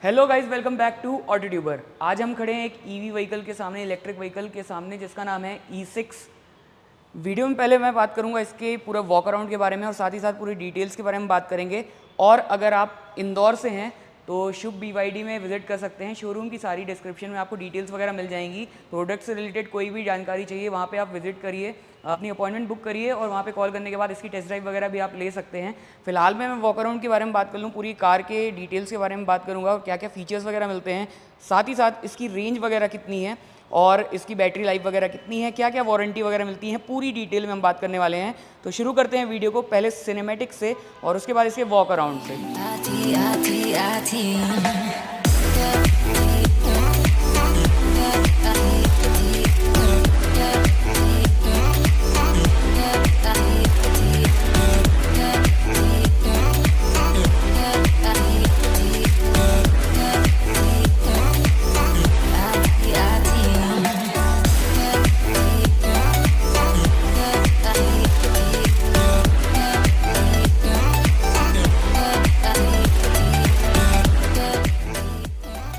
Hello guys, welcome back to auto tuber. आज हम खड़े हैं एक ईवी व्हीकल के सामने, इलेक्ट्रिक व्हीकल के सामने, जिसका नाम है E6। वीडियो में पहले मैं बात करूंगा इसके पूरा वॉक अराउंड के बारे में और साथ ही साथ पूरी डिटेल्स के बारे में बात करेंगे। और अगर आप इंदौर से हैं तो शुभ BYD में विजिट कर सकते हैं। शोरूम की सारी डिस्क्रिप्शन में आपको डिटेल्स वगैरह मिल जाएंगी। प्रोडक्ट से रिलेटेड कोई भी जानकारी चाहिए वहाँ पे आप विजिट करिए, अपनी अपॉइंटमेंट बुक करिए और वहाँ पे कॉल करने के बाद इसकी टेस्ट ड्राइव वगैरह भी आप ले सकते हैं। फिलहाल मैं वॉक अराउंड के बारे में बात कर लूँ, पूरी कार के डिटेल्स के बारे में बात करूँगा और क्या क्या फीचर्स वगैरह मिलते हैं, साथ ही साथ इसकी रेंज वगैरह कितनी है और इसकी बैटरी लाइफ वगैरह कितनी है, क्या क्या वारंटी वगैरह मिलती है, पूरी डिटेल में हम बात करने वाले हैं। तो शुरू करते हैं वीडियो को पहले सिनेमैटिक से और उसके बाद इसके वॉक अराउंड से।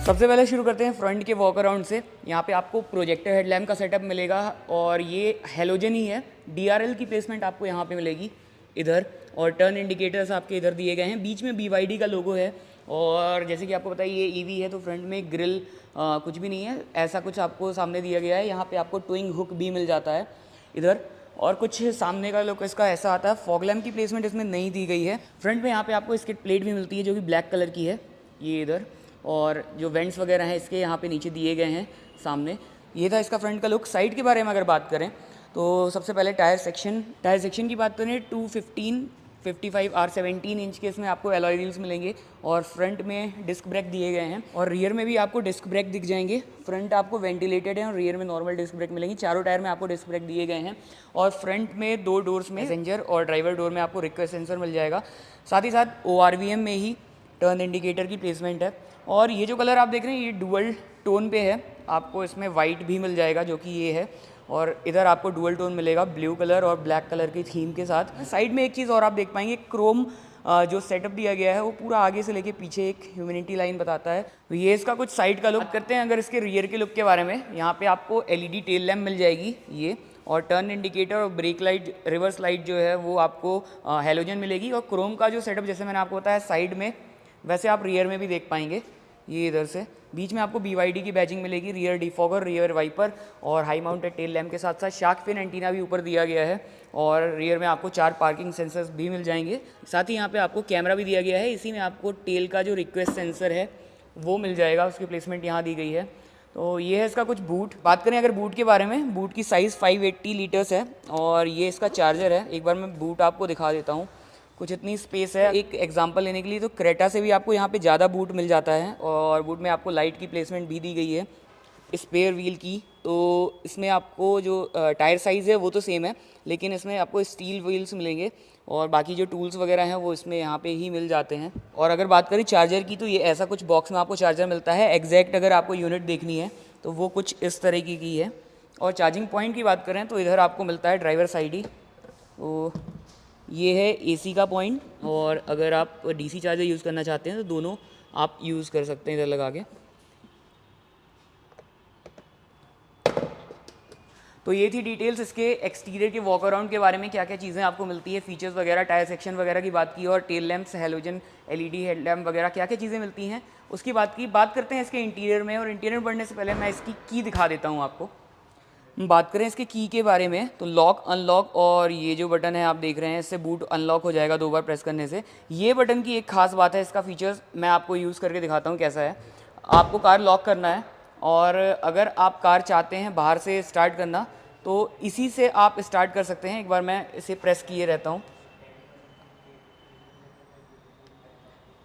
सबसे पहले शुरू करते हैं फ्रंट के वॉक अराउंड से। यहाँ पे आपको प्रोजेक्टर हेडलैम्प का सेटअप मिलेगा और ये हेलोजन ही है। DRL की प्लेसमेंट आपको यहाँ पे मिलेगी इधर, और टर्न इंडिकेटर्स आपके इधर दिए गए हैं। बीच में BYD का लोगो है और जैसे कि आपको पता है ये EV है तो फ्रंट में ग्रिल कुछ भी नहीं है, ऐसा कुछ आपको सामने दिया गया है। यहाँ पर आपको टोइंग हुक भी मिल जाता है इधर, और कुछ सामने का लुक इसका ऐसा आता है। फॉग लैम्प की प्लेसमेंट इसमें नहीं दी गई है। फ्रंट में यहाँ पे आपको स्किड प्लेट भी मिलती है जो कि ब्लैक कलर की है, ये इधर, और जो वेंट्स वगैरह हैं इसके यहाँ पे नीचे दिए गए हैं सामने। ये था इसका फ्रंट का लुक। साइड के बारे में अगर बात करें तो सबसे पहले टायर सेक्शन की बात करें 215, 55 और 17 इंच के इसमें आपको एलॉय व्हील्स मिलेंगे और फ्रंट में डिस्क ब्रेक दिए गए हैं और रियर में भी आपको डिस्क ब्रेक दिख जाएंगे। फ्रंट आपको वेंटिलेटेड है और रियर में नॉर्मल डिस्क ब्रेक मिलेंगी। चारों टायर में आपको डिस्क ब्रेक दिए गए हैं और फ्रंट में दो डोर्स में पैसेंजर और ड्राइवर डोर में आपको रिक्वेस्ट सेंसर मिल जाएगा। साथ ही साथ ORVM में ही टर्न इंडिकेटर की प्लेसमेंट है। और ये जो कलर आप देख रहे हैं ये डुअल टोन पे है, आपको इसमें वाइट भी मिल जाएगा जो कि ये है, और इधर आपको डुअल टोन मिलेगा ब्लू कलर और ब्लैक कलर की थीम के साथ। साइड में एक चीज़ और आप देख पाएंगे, क्रोम जो सेटअप दिया गया है वो पूरा आगे से लेके पीछे एक ह्यूमिनिटी लाइन बताता है। तो ये इसका कुछ साइड का लुक करते हैं। अगर इसके रियर के लुक के बारे में, यहाँ पे आपको LED टेल लैम्प मिल जाएगी ये, और टर्न इंडिकेटर और ब्रेक लाइट, रिवर्स लाइट जो है वो आपको हेलोजन मिलेगी। और क्रोम का जो सेटअप जैसे मैंने आपको बताया साइड में, वैसे आप रियर में भी देख पाएंगे। ये इधर से बीच में आपको BYD की बैजिंग मिलेगी, रियर डिफॉगर, रियर वाइपर और हाई माउंटेड टेल लैम्प के साथ साथ शार्क फिन एंटीना भी ऊपर दिया गया है। और रियर में आपको 4 पार्किंग सेंसर्स भी मिल जाएंगे। साथ ही यहाँ पे आपको कैमरा भी दिया गया है। इसी में आपको टेल का जो रिक्वेस्ट सेंसर है वो मिल जाएगा, उसकी प्लेसमेंट यहाँ दी गई है। तो ये है इसका कुछ बूट। बात करें अगर बूट के बारे में, बूट की साइज़ 580 लीटर्स है और ये इसका चार्जर है। एक बार मैं बूट आपको दिखा देता हूँ, कुछ इतनी स्पेस है एक एग्जांपल लेने के लिए। तो क्रेटा से भी आपको यहाँ पे ज़्यादा बूट मिल जाता है और बूट में आपको लाइट की प्लेसमेंट भी दी गई है, स्पेयर व्हील की। तो इसमें आपको जो टायर साइज़ है वो तो सेम है, लेकिन इसमें आपको स्टील व्हील्स मिलेंगे और बाकी जो टूल्स वगैरह हैं वो इसमें यहाँ पे ही मिल जाते हैं। और अगर बात करें चार्जर की तो ये ऐसा कुछ बॉक्स में आपको चार्जर मिलता है। एग्जैक्ट अगर आपको यूनिट देखनी है तो वो कुछ इस तरीके की है। और चार्जिंग पॉइंट की बात करें तो इधर आपको मिलता है ड्राइवर साइड ही, तो ये है AC का पॉइंट। और अगर आप DC चार्जर यूज़ करना चाहते हैं तो दोनों आप यूज़ कर सकते हैं इधर लगा के। तो ये थी डिटेल्स इसके एक्सटीरियर के वॉक अराउंड के बारे में, क्या क्या चीज़ें आपको मिलती है, फीचर्स वगैरह, टायर सेक्शन वगैरह की बात की और tail lamps, halogen, LED headlamp वगैरह क्या क्या चीज़ें मिलती हैं उसकी बात की। बात करते हैं इसके इंटीरियर में, और इंटीरियर में बढ़ने से पहले मैं इसकी की दिखा देता हूँ आपको। बात करें इसके की के बारे में तो लॉक, अनलॉक और ये जो बटन है आप देख रहे हैं, इससे बूट अनलॉक हो जाएगा 2 बार प्रेस करने से। ये बटन की एक खास बात है, इसका फीचर्स मैं आपको यूज़ करके दिखाता हूँ कैसा है। आपको कार लॉक करना है और अगर आप कार चाहते हैं बाहर से स्टार्ट करना तो इसी से आप स्टार्ट कर सकते हैं। एक बार मैं इसे प्रेस किए रहता हूँ,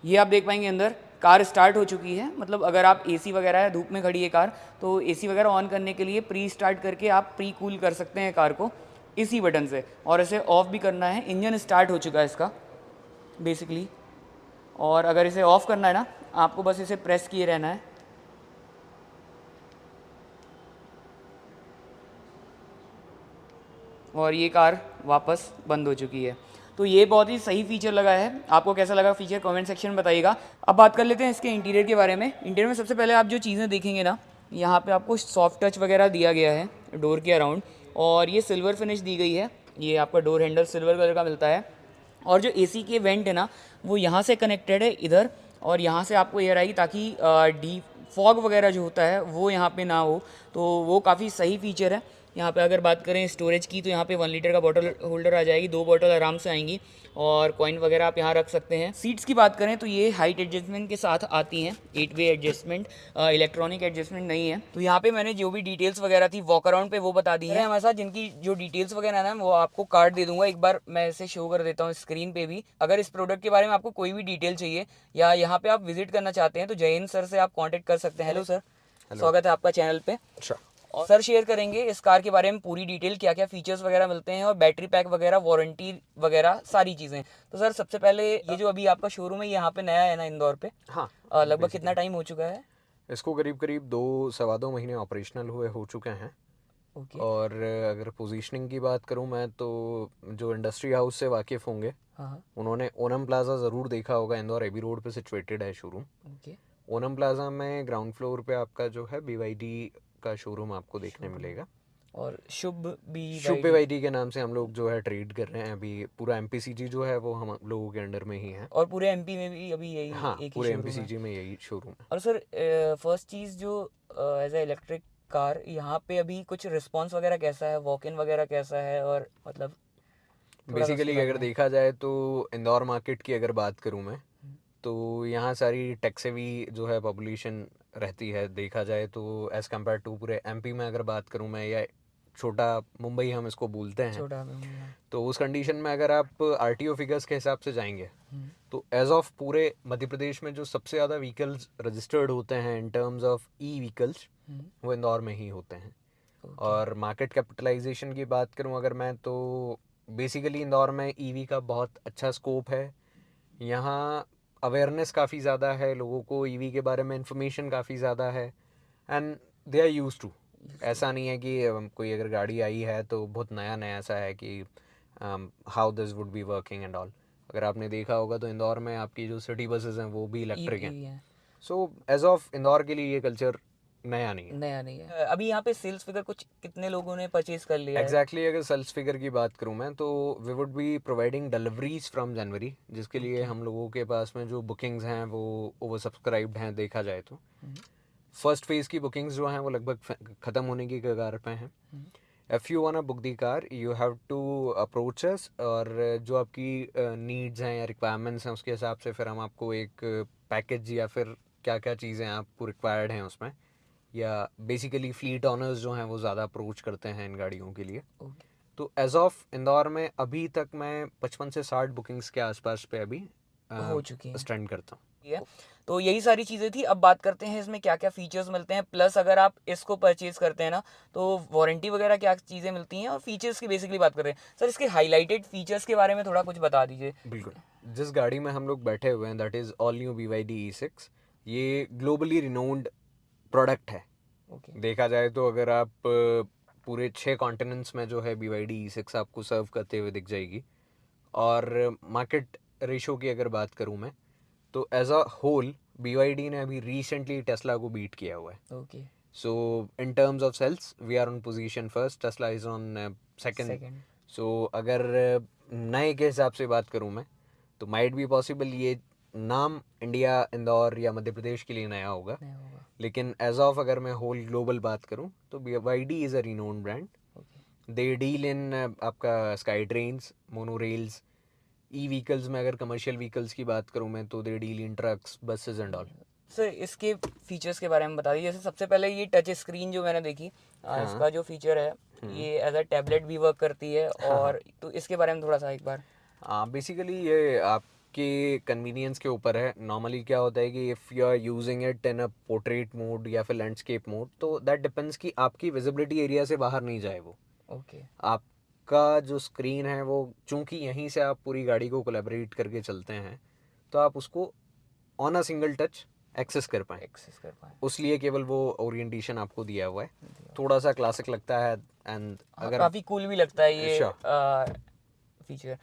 ये आप देख पाएंगे अंदर कार स्टार्ट हो चुकी है। मतलब अगर आप AC वगैरह है, धूप में खड़ी है कार, तो AC वगैरह ऑन करने के लिए प्री स्टार्ट करके आप प्री कूल कर सकते हैं कार को इसी बटन से, और इसे ऑफ़ भी करना है। इंजन स्टार्ट हो चुका है इसका बेसिकली, और अगर इसे ऑफ़ करना है ना, आपको बस इसे प्रेस किए रहना है और ये कार वापस बंद हो चुकी है। तो ये बहुत ही सही फीचर लगा है। आपको कैसा लगा फीचर कमेंट सेक्शन में बताइएगा। अब बात कर लेते हैं इसके इंटीरियर के बारे में। इंटीरियर में सबसे पहले आप जो चीज़ें देखेंगे ना, यहाँ पे आपको सॉफ्ट टच वगैरह दिया गया है डोर के अराउंड, और ये सिल्वर फिनिश दी गई है। ये आपका डोर हैंडल सिल्वर कलर का मिलता है, और जो एसी के वेंट है ना वो यहाँ से कनेक्टेड है इधर, और यहाँ से आपको एयर आएगी ताकि डी फॉग वगैरह जो होता है वो यहाँ पे ना हो। तो वो काफ़ी सही फीचर है। यहाँ पे अगर बात करें स्टोरेज की तो यहाँ पे 1 लीटर का बॉटल होल्डर आ जाएगी, 2 बॉटल आराम से आएंगी, और कॉइन वगैरह आप यहाँ रख सकते हैं। सीट्स की बात करें तो ये हाइट एडजस्टमेंट के साथ आती हैं, 8 वे एडजस्टमेंट, इलेक्ट्रॉनिक एडजस्टमेंट नहीं है। तो यहाँ पे मैंने जो भी डिटेल्स वगैरह थी वॉक अराउंड पे वो बता दी है हमारे साथ, जिनकी जो डिटेल्स वगैरह है वो आपको कार्ड दे दूंगा। एक बार मैं इसे शो कर देता हूँ स्क्रीन पे भी। अगर इस प्रोडक्ट के बारे में आपको कोई भी डिटेल चाहिए या यहाँ पे आप विजिट करना चाहते हैं तो जय हिंद सर से आप कॉन्टेक्ट कर सकते हैं। हेलो सर, स्वागत है आपका चैनल पे। और सर शेयर करेंगे इस कार के बारे में पूरी डिटेल, क्या क्या फीचर्स वगैरह मिलते हैं और बैटरी पैक वगैरह, वारंटी वगैरह, सारी चीज़ें। तो सर सबसे पहले ये जो अभी आपका शोरूम है यहाँ पे नया है ना इंदौर पे, हाँ, लगभग कितना टाइम हो चुका है? इसको करीब करीब 2 सवा 2 महीने ऑपरेशनल हुए हो चुके हैं। ओके। और अगर पोजीशनिंग की बात करूं मैं, तो जो इंडस्ट्री हाउस से वाकिफ़ होंगे हाँ। उन्होंने ओनम प्लाजा ज़रूर देखा होगा। इंदौर एबी रोड पे सिचुएटेड है शोरूम। ओके। ओनम प्लाजा में ग्राउंड फ्लोर पे आपका जो है BYD का शोरूम आपको देखने मिलेगा। और शुभ BYD के नाम से हम लोग जो है ट्रेड कर रहे हैं। अभी पूरा MPCG जो है वो हम लोगों के अंडर में ही है, और पूरे एमपी में भी अभी यही हाँ, एक ही पूरे शोरूम है। MPCG में यही शोरूम है। और सर फर्स्ट चीज़ जो एज ए इलेक्ट्रिक कार यहाँ पे अभी कुछ रिस्पांस वगैरह कैसा है, वॉक इन वगैरह कैसा है, और मतलब बेसिकली अगर देखा जाए तो इंदौर मार्केट की अगर बात करूं मैं, तो यहाँ सारी टेक सेवी जो है पॉपुलेशन रहती है। देखा जाए तो एज़ कम्पेयर टू पूरे MP में अगर बात करूं मैं, या छोटा मुंबई हम इसको बोलते हैं, छोटा तो उस कंडीशन में अगर आप RTO फिगर्स के हिसाब से जाएंगे तो एज ऑफ पूरे मध्य प्रदेश में जो सबसे ज़्यादा व्हीकल्स रजिस्टर्ड होते हैं इन टर्म्स ऑफ व्हीकल्स, वो इंदौर में ही होते हैं। और मार्केट कैपिटलाइजेशन की बात करूं अगर मैं, तो बेसिकली इंदौर में EV का बहुत अच्छा स्कोप है। यहाँ अवेयरनेस काफ़ी ज़्यादा है, लोगों को EV के बारे में इंफॉर्मेशन काफ़ी ज़्यादा है, and they are use to. ऐसा नहीं है कि कोई अगर गाड़ी आई है तो बहुत नया नया सा है कि how this would be working and all. अगर आपने देखा होगा तो इंदौर में आपकी जो सिटी बसेस हैं वो भी इलेक्ट्रिक हैं। सो एज ऑफ इंदौर के लिए ये कल्चर नया नहीं है। अभी यहाँ पे सेल्स फिगर कुछ कितने लोगों ने परचेज कर लिया है? एग्जैक्टली अगर सेल्स फिगर की बात करूँ मैं, तो we would be providing deliveries from January, जिसके लिए हम लोगों के पास में जो बुकिंग्स हैं वो ओवर सब्सक्राइब्ड हैं। देखा जाए तो फर्स्ट फेज़ की बुकिंग्स जो हैं वो लगभग ख़त्म होने की कगार पे हैं। If you want book the car you have to approach us, और जो आपकी नीड्स हैं या रिक्वायरमेंट्स हैं उसके हिसाब से फिर हम आपको एक पैकेज या फिर क्या क्या चीज़ें आपको रिक्वायर्ड हैं उसमें, या बेसिकली फ्लीट ऑनर्स जो हैं वो ज़्यादा अप्रोच करते हैं इन गाड़ियों के लिए। तो एज ऑफ इंदौर में अभी तक मैं 55 से 60 बुकिंग्स के आसपास पे अभी हो चुकी है, स्टैंड करता हूँ। तो यही सारी चीज़ें थी। अब बात करते हैं इसमें क्या क्या फीचर्स मिलते हैं, प्लस अगर आप इसको परचेज करते हैं ना तो वारंटी वगैरह क्या चीज़ें मिलती हैं, और फीचर्स की बेसिकली बात कर रहे हैं। सर इसके हाईलाइटेड फीचर्स के बारे में थोड़ा कुछ बता दीजिए। बिल्कुल। जिस गाड़ी में हम लोग बैठे हुए हैं that is all new BYD E6। ये ग्लोबली रिनोन्ड प्रोडक्ट है। देखा जाए तो अगर आप पूरे 6 कॉन्टिनेंट्स में जो है BYD E6 आपको सर्व करते हुए दिख जाएगी। और मार्केट रेशो की अगर बात करूं मैं, तो एज अ होल BYD ने अभी रिसेंटली टेस्ला को बीट किया हुआ है। So in terms of sales we are on position first, Tesla is on second. So अगर नए के हिसाब से बात करूं मैं, तो माइट बी पॉसिबल ये नाम इंडिया, इंदौर या मध्य प्रदेश के लिए नया होगा, लेकिन एज ऑफ अगर मैं होल ग्लोबल बात करूं तो BYD is a renowned brand. They deal in आपका sky trains, mono rails, vehicles में अगर कमर्शियल व्हीकल्स की बात करूं मैं, तो they deal in trucks, buses and all. Sir इसके फीचर्स के बारे में बता दीजिए। जैसे सबसे पहले ये टच स्क्रीन जो मैंने देखी, इसका जो फीचर है ये एज अ टैबलेट भी वर्क करती है, और तो इसके बारे में थोड़ा सा एक बार। बेसिकली ये आपके कन्वीनियंस के ऊपर है। नॉर्मली क्या होता है कि if you are using it in a portrait mode या फिर लैंडस्केप मोड, तो दैट डिपेंड्स कि आपकी विजिबिलिटी एरिया से बाहर नहीं जाए वो। आपका जो स्क्रीन है वो, चूंकि यहीं से आप पूरी गाड़ी को कोलैबोरेट करके चलते हैं, तो आप उसको on a single touch access कर पाएँ। उसलिए केवल वो ओरिएंटेशन आपको दिया हुआ है। थोड़ा सा क्लासिक लगता है, एंड अगर काफ़ी कूल भी लगता है ये फीचर।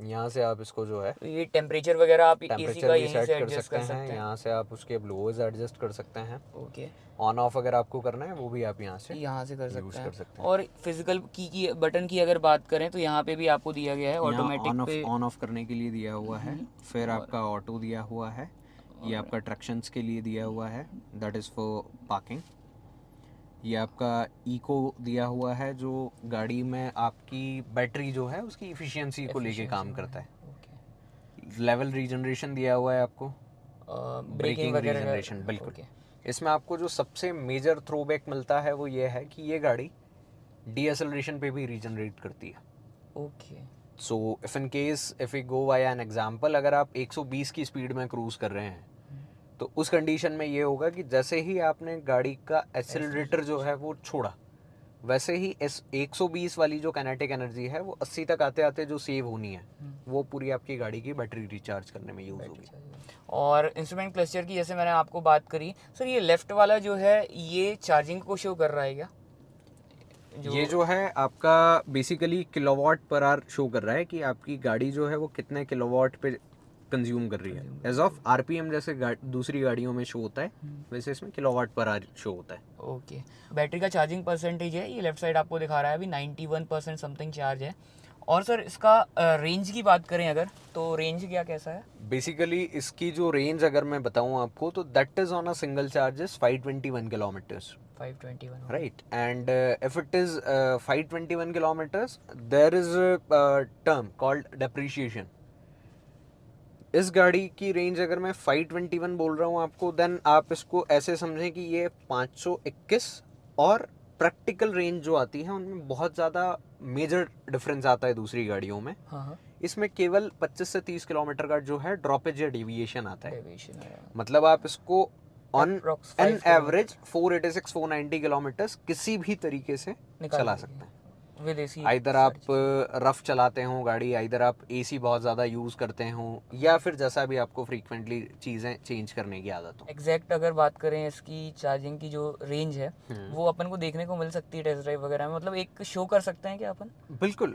यहाँ से आप इसको जो है ये टेम्परेचर वगैरह आप एसी टेम्परेचर का भी यहीं सेट से कर एडजस्ट सकते कर हैं, सकते हैं। यहाँ से आप उसके ब्लोअर्स एडजस्ट कर सकते हैं। ओके, ऑन ऑफ अगर आपको करना है वो भी आप यहाँ से यहाँ से कर यूज़ सकते कर हैं। सकते हैं। और फिजिकल की बटन की अगर बात करें तो यहाँ पे भी आपको दिया गया है यहाँ ऑटोमेटिक पे। ऑन ऑफ करने के लिए दिया हुआ है, फिर और- आपका ऑटो दिया हुआ है, ये आपका ट्रैक्शंस के लिए दिया हुआ है, दैट इज़ फॉर पार्किंग। ये आपका इको दिया हुआ है जो गाड़ी में आपकी बैटरी जो है उसकी इफ़िशियंसी को लेके काम करता है। ओके, लेवल रीजनरेशन दिया हुआ है आपको, ब्रेकिंग ब्रेकिंग वगैरह रीजनरेशन बिल्कुल। ओके, इसमें आपको जो सबसे मेजर थ्रोबैक मिलता है वो ये है कि ये गाड़ी डीएसएलरेशन पे भी रीजनरेट करती है। Okay, so if in case if we go by an example, अगर आप 120 की स्पीड में क्रूज कर रहे हैं तो उस कंडीशन में ये होगा कि जैसे ही आपने गाड़ी का एक्सेलरेटर जो है वो छोड़ा, वैसे ही इस 120 वाली जो काइनेटिक एनर्जी है वो 80 तक आते आते जो सेव होनी है वो पूरी आपकी गाड़ी की बैटरी रिचार्ज करने में यूज़ होगी। और इंस्ट्रूमेंट क्लस्टर की जैसे मैंने आपको बात करी सर, ये लेफ्ट वाला जो है ये चार्जिंग को शो कर रहा है क्या? ये जो है आपका basically kilowatt per hour show कर रहा है कि आपकी गाड़ी जो है वो कितने किलोवाट पे कंज्यूम कर रही है। एज ऑफ आरपीएम जैसे दूसरी गाड़ियों में शो होता है, वैसे इसमें किलोवाट पर आवर शो होता है। ओके, बैटरी का चार्जिंग परसेंटेज है ये लेफ्ट साइड आपको दिखा रहा है, अभी 91% समथिंग चार्ज है। और सर इसका रेंज की बात करें अगर, तो रेंज क्या कैसा है? बेसिकली इसकी जो रेंज अगर मैं बताऊं आपको तो that is on a single charges 521 kilometres, 521 right? And if it is 521 kilometers, there is a term called depreciation. इस गाड़ी की रेंज अगर मैं 521 बोल रहा हूँ आपको, देन आप इसको ऐसे समझें कि ये 521 और प्रैक्टिकल रेंज जो आती है उनमें बहुत ज़्यादा मेजर डिफरेंस आता है दूसरी गाड़ियों में। हाँ, इसमें केवल 25 से 30 किलोमीटर का जो है ड्रॉपेज या डेविएशन आता है। डेविएशन है मतलब आप इसको on Approx an 5 average 486 490 kilometres किसी भी तरीके से चला सकते हैं। With AC. आइदर आप रफ चलाते हो गाड़ी, आइदर आप एसी बहुत ज़्यादा यूज़ करते हो, या फिर जैसा भी आपको फ्रीक्वेंटली चीज़ें चेंज करने की आदत हो। एग्जैक्ट अगर बात करें इसकी चार्जिंग की जो रेंज है वो अपन को देखने को मिल सकती है टेस्ट ड्राइव वगैरह में, मतलब एक शो कर सकते हैं क्या अपन? बिल्कुल,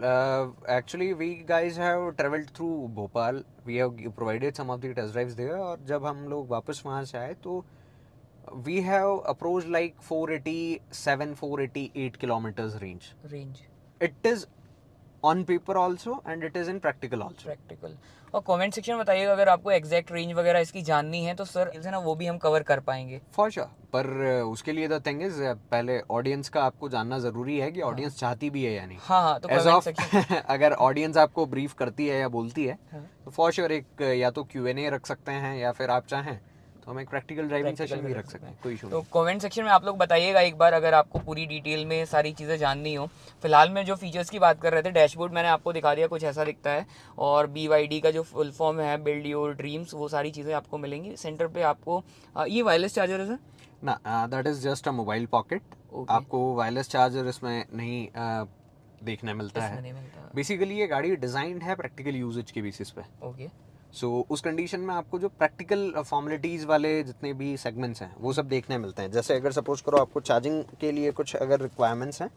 actually we guys have travelled through Bhopal, we have provided some of the test drives there, और जब हम लोग वापस वहाँ से आए तो we have approach like 487 488 kilometres रेंज। It is on paper also and it is in practical also. Practical. और कमेंट सेक्शन में बताइएगा अगर आपको एग्जैक्ट रेंज वगैरह इसकी जाननी है तो सर है ना वो भी हम कवर कर पाएंगे। For sure. पर उसके लिए द थिंग इज पहले ऑडियंस का आपको जानना जरूरी है कि ऑडियंस चाहती भी है या नहीं। हाँ, तो एज कमेंट ऑफ सेक्शन अगर ऑडियंस आपको ब्रीफ करती है या बोलती है तो फॉर श्योर एक या तो Q&A रख सकते हैं, या फिर आप चाहें तो हम एक प्रैक्टिकल ड्राइविंग सेशन भी रख सकते हैं, कोई इशू तो नहीं। कमेंट सेक्शन में आप लोग बताइएगा एक बार अगर आपको पूरी डिटेल में सारी चीज़ें जाननी हो। फिलहाल में जो फीचर्स की बात कर रहे थे, डैशबोर्ड मैंने आपको दिखा दिया, कुछ ऐसा दिखता है। और BYD का जो फुल फॉर्म है बिल्ड योर ड्रीम्स, वो सारी चीज़ें आपको मिलेंगी। सेंटर पे आपको ये वायरलेस चार्जर है सर ना, that is just a mobile pocket. आपको वायरलेस चार्जर इसमें नहीं देखने मिलता है। नहीं मिलता। बेसिकली ये गाड़ी डिजाइंड है प्रैक्टिकल यूजेज के बेसिस पे। ओके, सो उस कंडीशन में आपको जो प्रैक्टिकल फॉर्मेलिटीज़ वाले जितने भी सेगमेंट्स हैं वो सब देखने मिलते हैं। जैसे अगर सपोज करो आपको चार्जिंग के लिए कुछ अगर रिक्वायरमेंट्स हैं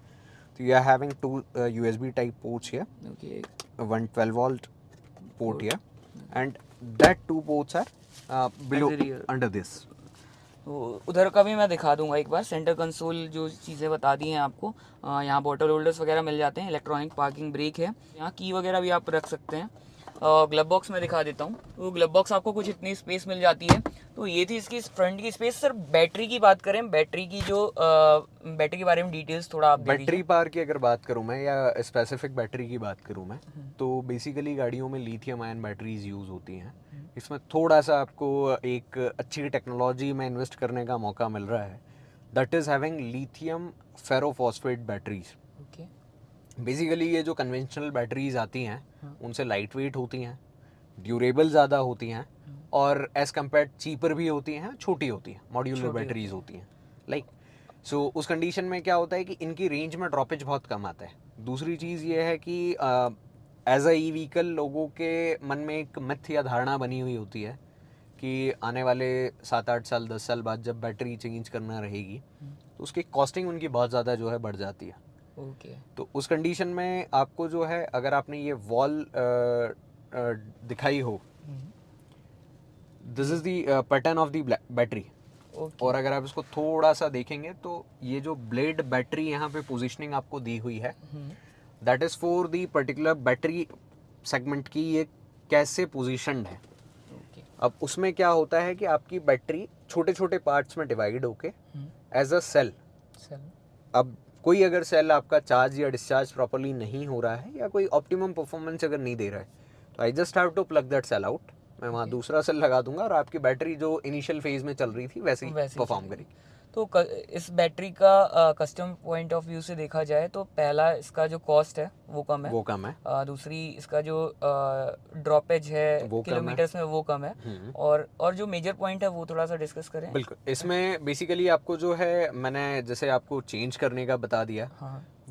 तो you are having 2 USB type ports here, okay, 1 12 volt port here, and that 2 ports are below under this. तो उधर का भी मैं दिखा दूंगा एक बार। सेंटर कंसोल जो चीज़ें बता दी हैं आपको, यहाँ बॉटल होल्डर्स वगैरह मिल जाते हैं, इलेक्ट्रॉनिक पार्किंग ब्रेक है, यहाँ की वगैरह भी आप रख सकते हैं। ग्लब बॉक्स में दिखा देता हूँ, तो ग्लब बॉक्स आपको कुछ इतनी स्पेस मिल जाती है। तो ये थी इसकी फ्रंट की स्पेस। सर बैटरी की बात करें, बैटरी की जो बैटरी के बारे में डिटेल्स थोड़ा आप दे दीजिए। बैटरी पावर की अगर बात करूं मैं, या स्पेसिफिक बैटरी की बात करूं मैं, तो बेसिकली गाड़ियों में लिथियम आयन बैटरीज यूज़ होती हैं। इसमें थोड़ा सा आपको एक अच्छी टेक्नोलॉजी में इन्वेस्ट करने का मौका मिल रहा है, that is having lithium ferrophosphate batteries. Okay, basically ये जो कन्वेंशनल बैटरीज आती हैं उनसे लाइट वेट होती हैं, ड्यूरेबल ज़्यादा होती हैं, और एज़ कम्पेयर चीपर भी होती हैं, छोटी होती हैं, मॉड्यूलर बैटरीज होती हैं लाइक। सो उस कंडीशन में क्या होता है कि इनकी रेंज में ड्रॉपेज बहुत कम आता है। दूसरी चीज़ ये है कि एज अ ई व्हीकल लोगों के मन में एक मिथ या धारणा बनी हुई होती है कि आने वाले 7-8 साल 10 साल बाद जब बैटरी चेंज करना रहेगी तो उसकी कॉस्टिंग उनकी बहुत ज़्यादा जो है बढ़ जाती है। ओके। तो उस कंडीशन में आपको जो है, अगर आपने ये वॉल दिखाई हो, this is the pattern of the battery. Okay. और अगर आप इसको थोड़ा सा देखेंगे तो ये जो ब्लेड बैटरी यहाँ पे पोजीशनिंग आपको दी हुई है, that is for the particular battery segment की ये कैसे पोजीशनड है। ओके। अब उसमें क्या होता है कि आपकी बैटरी छोटे छोटे पार्ट्स में डिवाइड होके एज अ सेल, अब कोई अगर सेल आपका चार्ज या डिस्चार्ज प्रॉपर्ली नहीं हो रहा है या कोई ऑप्टिमम परफॉर्मेंस अगर नहीं दे रहा है, तो I just have to plug that cell out, मैं वहाँ दूसरा सेल लगा दूंगा और आपकी बैटरी जो इनिशियल फेज में चल रही थी वैसे ही परफॉर्म करेगी। तो इस बैटरी का कस्टम पॉइंट ऑफ व्यू से देखा जाए तो पहला इसका जो कॉस्ट है वो कम है, दूसरी इसका जो ड्रॉपेज है किलोमीटर्स में वो कम है, और जो मेजर पॉइंट है वो थोड़ा सा डिस्कस करें। बिल्कुल, इसमें बेसिकली आपको जो है, मैंने जैसे आपको चेंज करने का बता दिया।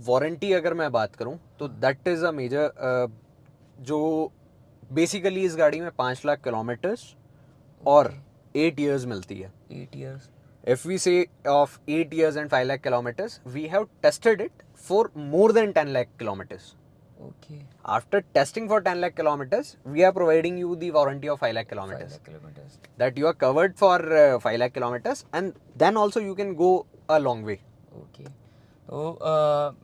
वारंटी अगर मैं बात करूं तो दैट इज अ मेजर, जो बेसिकली इस गाड़ी में 5 लाख किलोमीटर्स और 8 years मिलती है। 8 years। If we say of 8 years and 5 lakh kilometers, we have tested it for more than 10 lakh kilometers. Okay. After testing for 10 lakh kilometers, we are providing you the warranty of 5 lakh kilometers. 5 lakh kilometers. That you are covered for 5 lakh kilometers, and then also you can go a long way. Okay. तो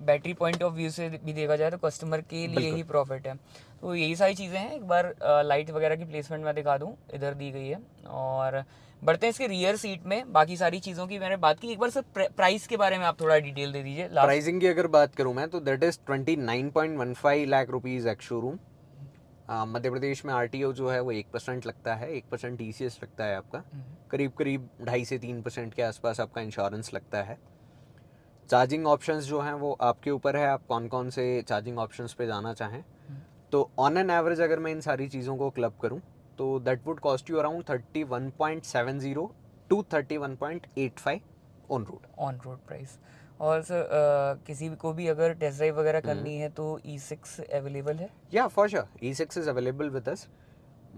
battery point of view से भी देखा जाए तो customer के लिए ही profit है। तो यही सारी चीज़ें हैं। एक बार लाइट वगैरह की प्लेसमेंट मैं दिखा दूँ, इधर दी गई है। और बढ़ते हैं इसके रियर सीट में। बाकी सारी चीज़ों की मैंने बात की, एक बार सर प्राइस के बारे में आप थोड़ा डिटेल दे दीजिए। प्राइसिंग की अगर बात करूँ मैं तो that is 29.15 lakh rupees ex showroom. Madhya Pradesh में RTO जो है वो 1% लगता है, 1% TCS लगता है आपका, करीब करीब 2.5 से 3% के आसपास आपका इंश्योरेंस लगता है। चार्जिंग ऑप्शंस जो हैं वो आपके ऊपर है, आप कौन कौन से चार्जिंग ऑप्शंस पे जाना चाहें। तो ऑन एन एवरेज अगर मैं इन सारी चीज़ों को क्लब करूं तो that would cost you around 31.70 to 31.85 on road price. और सर किसी को भी अगर टेस्ट ड्राइव वगैरह करनी है तो E6 अवेलेबल है? या for sure, E6 is available with us.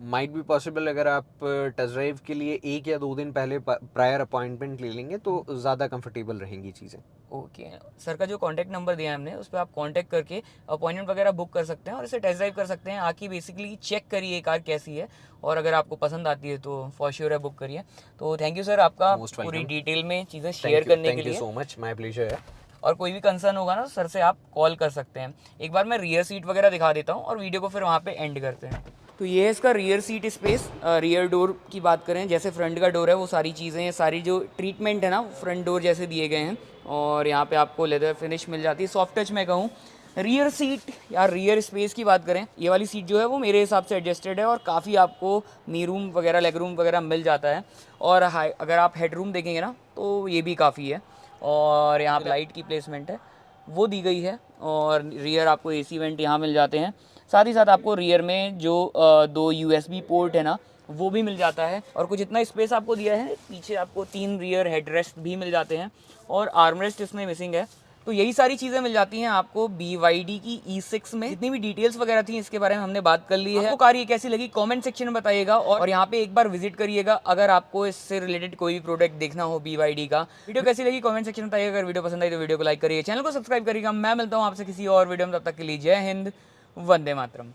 Might be possible अगर आप टेस्ट ड्राइव के लिए 1 या 2 दिन पहले प्रायर अपॉइंटमेंट ले लेंगे तो ज़्यादा कंफर्टेबल रहेंगी चीज़ें। ओके। सर का जो कांटेक्ट नंबर दिया है हमने उस पर आप कांटेक्ट करके अपॉइंटमेंट वगैरह बुक कर सकते हैं और इसे टेस्ट ड्राइव कर सकते हैं। आके बेसिकली चेक करिए कार कैसी है, और अगर आपको पसंद आती है तो फॉर श्योर है बुक करिए। तो थैंक यू सर आपका पूरी डिटेल में चीज़ें शेयर करने के लिए। Thank you so much, my pleasure है। और कोई भी कंसर्न होगा ना सर से आप कॉल कर सकते हैं। एक बार मैं रियर सीट वगैरह दिखा देता हूँ और वीडियो को फिर वहाँ पे एंड करते हैं। तो ये है इसका rear seat space. Rear door की बात करें, जैसे फ्रंट का डोर है वो सारी चीज़ें, सारी जो ट्रीटमेंट है ना फ्रंट डोर जैसे दिए गए हैं, और यहाँ पे आपको लेदर फिनिश मिल जाती है। सॉफ्ट टच में कहूँ। रियर सीट या रियर स्पेस की बात करें, ये वाली सीट जो है वो मेरे हिसाब से एडजस्टेड है और काफ़ी आपको नी रूम वगैरह लेग रूम वगैरह मिल जाता है। और अगर आप हेड रूम देखेंगे ना तो ये भी काफ़ी है। और यहाँ पे लाइट की प्लेसमेंट है वो दी गई है, और रियर आपको AC वेंट यहाँ मिल जाते हैं। साथ ही साथ आपको रियर में जो 2 USB पोर्ट है ना वो भी मिल जाता है, और कुछ इतना स्पेस आपको दिया है। पीछे आपको 3 रियर हेडरेस्ट भी मिल जाते हैं और आर्मरेस्ट इसमें मिसिंग है। तो यही सारी चीज़ें मिल जाती हैं आपको BYD की E6 में। जितनी भी डिटेल्स वगैरह थी इसके बारे में हमने बात कर ली है। आपको कार ये कैसी लगी कमेंट सेक्शन में बताइएगा, और यहाँ पे एक बार विजिट करिएगा अगर आपको इससे रिलेटेड कोई भी प्रोडक्ट देखना हो BYD का। वीडियो कैसी लगी कमेंट सेक्शन में बताइएगा। अगर वीडियो पसंद आई तो वीडियो को लाइक करिए, चैनल को सब्सक्राइब करिएगा। मैं मिलता हूँ आपसे किसी और वीडियो में, तब तक के लिए जय हिंद, वंदे मातरम।